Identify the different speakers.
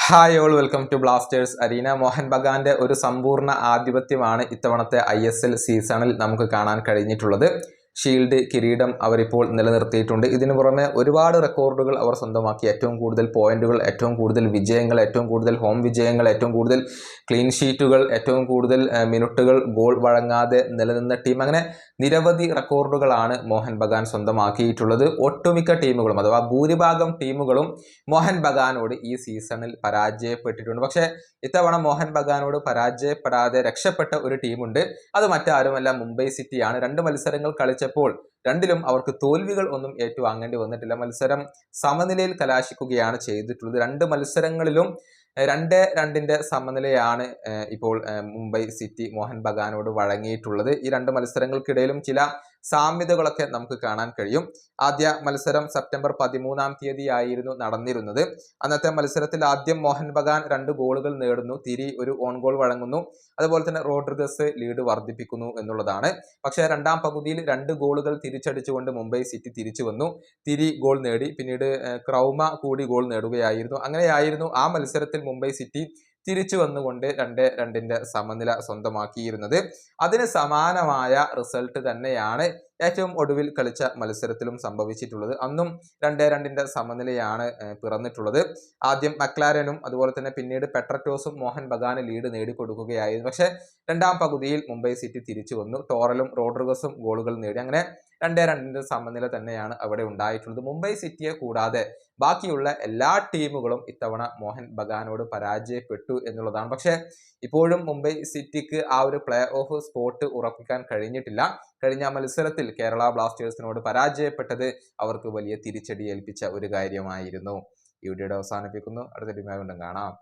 Speaker 1: Hi all welcome to Blasters arena. Mohan ബഗാന്റെ ഒരു സമ്പൂർണ്ണ ആധിപത്യമാണ് ഇത്തവണത്തെ ISL സീസണിൽ നമുക്ക് കാണാൻ കഴിഞ്ഞിട്ടുള്ളത്. ഷീൽഡ്, കിരീടം അവരിപ്പോൾ നിലനിർത്തിയിട്ടുണ്ട്. ഇതിനു പുറമെ ഒരുപാട് റെക്കോർഡുകൾ അവർ സ്വന്തമാക്കി. ഏറ്റവും കൂടുതൽ പോയിന്റുകൾ, ഏറ്റവും കൂടുതൽ വിജയങ്ങൾ, ഏറ്റവും കൂടുതൽ ഹോം വിജയങ്ങൾ, ഏറ്റവും കൂടുതൽ ക്ലീൻ ഷീറ്റുകൾ, ഏറ്റവും കൂടുതൽ മിനിറ്റുകൾ ഗോൾ വഴങ്ങാതെ നിലനിന്ന ടീം. അങ്ങനെ നിരവധി റെക്കോർഡുകളാണ് മോഹൻ ബഗാൻ സ്വന്തമാക്കിയിട്ടുള്ളത്. ഒട്ടുമിക്ക ടീമുകളും അഥവാ ഭൂരിഭാഗം ടീമുകളും മോഹൻ ബഗാനോട് ഈ സീസണിൽ പരാജയപ്പെട്ടിട്ടുണ്ട്. പക്ഷേ ഇത്തവണ മോഹൻ ബഗാനോട് പരാജയപ്പെടാതെ രക്ഷപ്പെട്ട ഒരു ടീമുണ്ട്. അത് മറ്റാരുമല്ല, മുംബൈ സിറ്റിയാണ്. 2 മത്സരങ്ങൾ കളിച്ചപ്പോൾ രണ്ടിലും അവർക്ക് തോൽവികൾ ഒന്നും ഏറ്റുവാങ്ങേണ്ടി വന്നിട്ടില്ല. മത്സരം സമനിലയിൽ കലാശിക്കുകയാണ് ചെയ്തിട്ടുള്ളത്. 2 മത്സരങ്ങളിലും 2-2 സമനിലയാണ് ഇപ്പോൾ മുംബൈ സിറ്റി മോഹൻ ബഗാനോട് വഴങ്ങിയിട്ടുള്ളത്. ഈ 2 മത്സരങ്ങൾക്കിടയിലും ചില സാമ്യതകളൊക്കെ നമുക്ക് കാണാൻ കഴിയും. ആദ്യ മത്സരം സെപ്റ്റംബർ 13-ാം തീയതി ആയിരുന്നു നടന്നിരുന്നത്. അന്നത്തെ മത്സരത്തിൽ ആദ്യം മോഹൻ ബഗാൻ 2 ഗോളുകൾ നേടുന്നു, തിരി ഒരു ഓൺ ഗോൾ വഴങ്ങുന്നു, അതുപോലെ തന്നെ റോഡ്രിഗസ് ലീഡ് വർദ്ധിപ്പിക്കുന്നു എന്നുള്ളതാണ്. പക്ഷേ രണ്ടാം പകുതിയിൽ 2 ഗോളുകൾ തിരിച്ചടിച്ചുകൊണ്ട് മുംബൈ സിറ്റി തിരിച്ചു വന്നു, തിരി ഗോൾ നേടി, പിന്നീട് ക്രൗമ കൂടി ഗോൾ നേടുകയായിരുന്നു. അങ്ങനെയായിരുന്നു ആ മത്സരത്തിൽ മുംബൈ സിറ്റി തിരിച്ചു വന്നുകൊണ്ട് 2-2 സമനില സ്വന്തമാക്കിയിരുന്നത്. അതിന് സമാനമായ റിസൾട്ട് തന്നെയാണ് ഏറ്റവും ഒടുവിൽ കളിച്ച മത്സരത്തിലും സംഭവിച്ചിട്ടുള്ളത്. അന്നും 2-2 സമനിലയാണ് പിറന്നിട്ടുള്ളത്. ആദ്യം മക്ലാരനും അതുപോലെ തന്നെ പിന്നീട് പെട്രറ്റോസും മോഹൻ ബഗാന് ലീഡ് നേടിക്കൊടുക്കുകയായിരുന്നു. പക്ഷേ രണ്ടാം പകുതിയിൽ മുംബൈ സിറ്റി തിരിച്ചു വന്നു, ടോറലും റോഡ്രിഗസും ഗോളുകൾ നേടി. അങ്ങനെ 2-2 സമനില തന്നെയാണ് അവിടെ ഉണ്ടായിട്ടുള്ളത്. മുംബൈ സിറ്റിയെ കൂടാതെ ബാക്കിയുള്ള എല്ലാ ടീമുകളും ഇത്തവണ മോഹൻ ബഗാനോട് പരാജയപ്പെട്ടു എന്നുള്ളതാണ്. പക്ഷേ ഇപ്പോഴും മുംബൈ സിറ്റിക്ക് ആ ഒരു പ്ലേ ഓഫ് സ്പോട്ട് ഉറപ്പിക്കാൻ കഴിഞ്ഞിട്ടില്ല. കഴിഞ്ഞ മത്സരത്തിൽ കേരള ബ്ലാസ്റ്റേഴ്സിനോട് പരാജയപ്പെട്ടത് അവർക്ക് വലിയ തിരിച്ചടി ഏൽപ്പിച്ച ഒരു കാര്യമായിരുന്നു. ഈ വീഡിയോയുടെ അവസാനിപ്പിക്കുന്നു. അടുത്ത ടീമായി വീണ്ടും കാണാം.